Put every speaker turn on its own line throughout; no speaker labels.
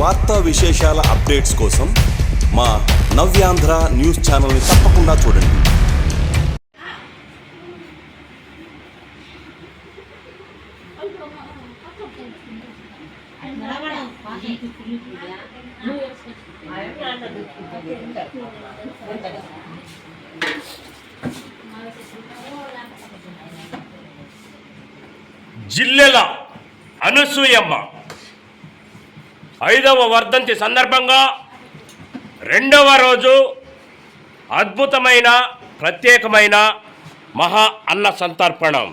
వార్తా విశేషాల అప్డేట్స్ కోసం మా నవ్యాంధ్ర న్యూస్ ఛానల్ని తప్పకుండా చూడండి.
జిల్లెల అనసూయమ్మ 5వ వర్ధంతి సందర్భంగా 2వ రోజు అద్భుతమైన ప్రత్యేకమైన మహా అన్న సంతర్పణం.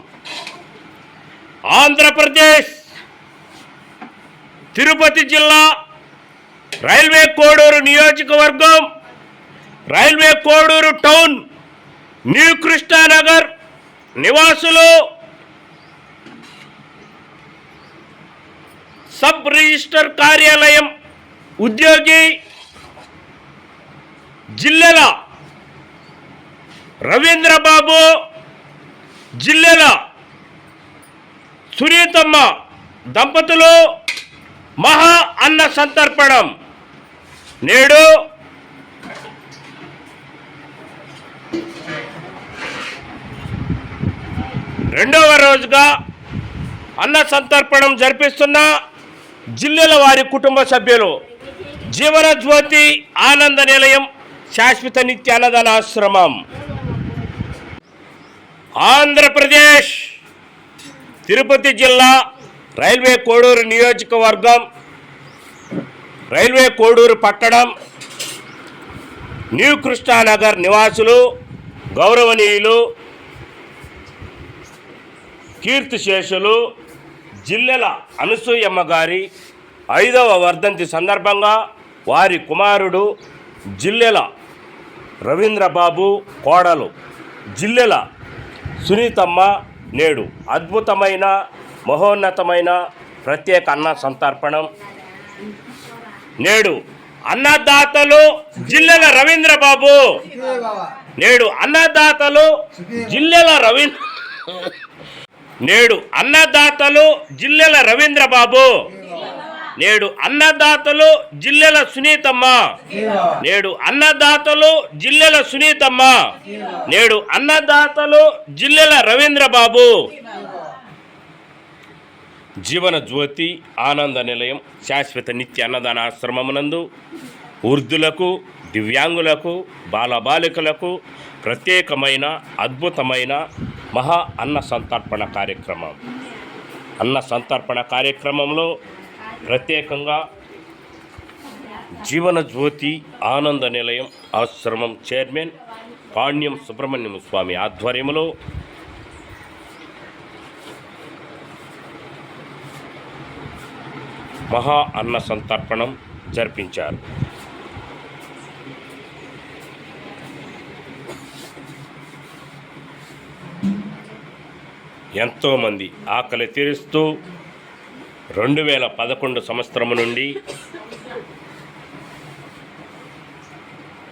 ఆంధ్రప్రదేశ్ తిరుపతి జిల్లా రైల్వే కోడూరు నియోజకవర్గం railway Koduru town new Krishna Nagar నివాసులు సబ్ రిజిస్టర్ కార్యాలయం ఉద్యోగి జిల్లెల రవీంద్రబాబు, జిల్లెల సునీతమ్మ దంపతులు మహా అన్న సంతర్పణం నేడు రెండవ రోజుగా అన్న సంతర్పణం జరిపిస్తున్న జిల్లెల వారి కుటుంబ సభ్యులు జీవన జ్యోతి ఆనంద నిలయం శాశ్వత నిత్య అన్నదానాశ్రమం, ఆంధ్రప్రదేశ్ తిరుపతి జిల్లా రైల్వే కోడూరు నియోజకవర్గం రైల్వే కోడూరు పట్టణం న్యూ కృష్ణానగర్ నివాసులు గౌరవనీయులు కీర్తిశేషులు జిల్లెల అనసూయమ్మ గారి 5వ వర్ధంతి సందర్భంగా వారి కుమారుడు జిల్లెల రవీంద్రబాబు, కోడలు జిల్లెల సునీతమ్మ నేడు అద్భుతమైన మహోన్నతమైన ప్రత్యేక అన్న సంతర్పణం. నేడు అన్నదాతలు జిల్లెల రవీంద్రబాబు, నేడు అన్నదాతలు జిల్లెల రవీంద్రబాబు, నేడు అన్నదాతలు జిల్లెల సునీతమ్మ, నేడు అన్నదాతలు జిల్లెల సునీతమ్మ, నేడు అన్నదాతలు జిల్లెల రవీంద్రబాబు. జీవన జ్యోతి ఆనంద నిలయం శాశ్వత నిత్య అన్నదానాశ్రమమునందు వృద్ధులకు, దివ్యాంగులకు, బాలబాలికలకు ప్రత్యేకమైన అద్భుతమైన మహా అన్న సంతర్పణ కార్యక్రమం. అన్న సంతర్పణ కార్యక్రమంలో ప్రత్యేకంగా జీవన జ్యోతి ఆనంద నిలయం ఆశ్రమం చైర్మన్ పాణ్యం సుబ్రహ్మణ్యం స్వామి ఆధ్వర్యంలో మహా అన్న సంతర్పణం జరిపించారు. ఎంతోమంది ఆకలి తీరుస్తూ 2011 సంవత్సరం నుండి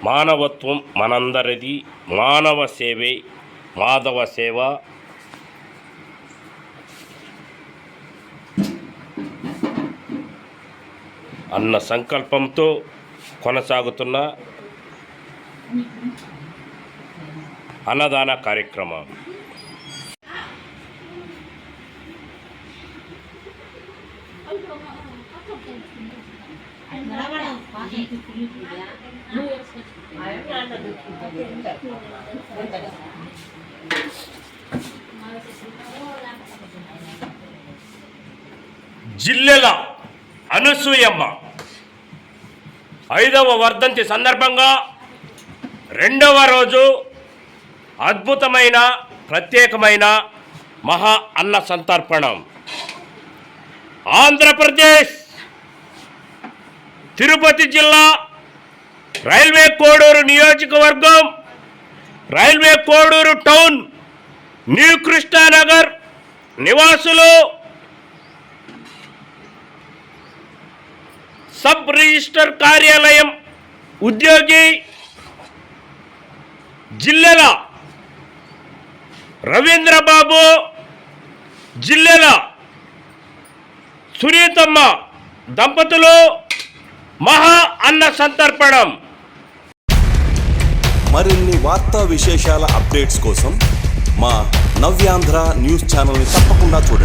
మానవత్వం మనందరిది, మానవ సేవే మాధవ సేవ, అన్న సంకల్పంతో కొనసాగుతున్న అన్నదాన కార్యక్రమం. జిల్లెల అనసూయమ్మ 5వ వర్ధంతి సందర్భంగా 2వ రోజు అద్భుతమైన ప్రత్యేకమైన మహా అన్న సంతర్పణం. ఆంధ్రప్రదేశ్ తిరుపతి జిల్లా రైల్వే కోడూరు నియోజకవర్గం railway Koduru town new Krishna Nagar నివాసులు సబ్ రిజిస్టర్ కార్యాలయం ఉద్యోగి జిల్లెల రవీంద్రబాబు, జిల్లెల సునీతమ్మ దంపతులు మహా అన్న సంతర్పణం.
మరిన్ని వార్తా విశేషాల అప్డేట్స్ కోసం మా నవ్యాంధ్ర న్యూస్ ఛానల్ని తప్పకుండా చూడండి.